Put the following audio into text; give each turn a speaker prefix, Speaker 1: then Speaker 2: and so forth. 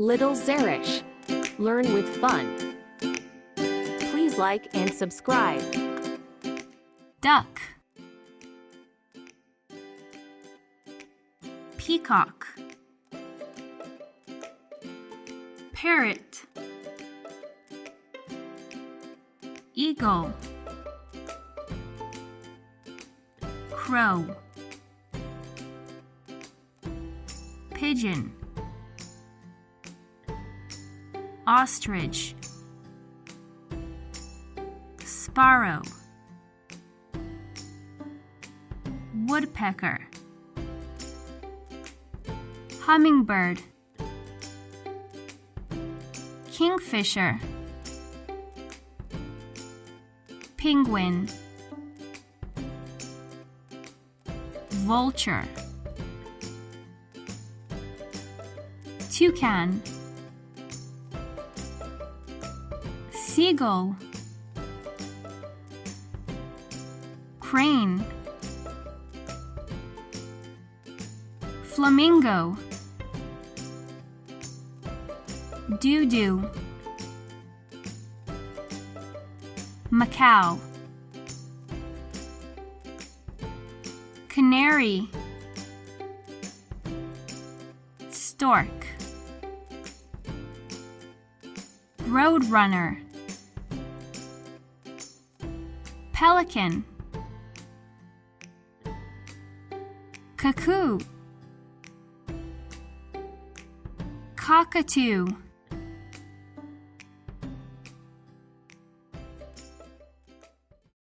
Speaker 1: Little Zerish. Learn with fun. Please like and subscribe.
Speaker 2: Duck, peacock, parrot, eagle, crow, pigeon, ostrich, sparrow, woodpecker, hummingbird, kingfisher, penguin, vulture, toucan, seagull, crane, flamingo, doo-doo, macaw, canary, stork, roadrunner, pelican, cuckoo, cockatoo,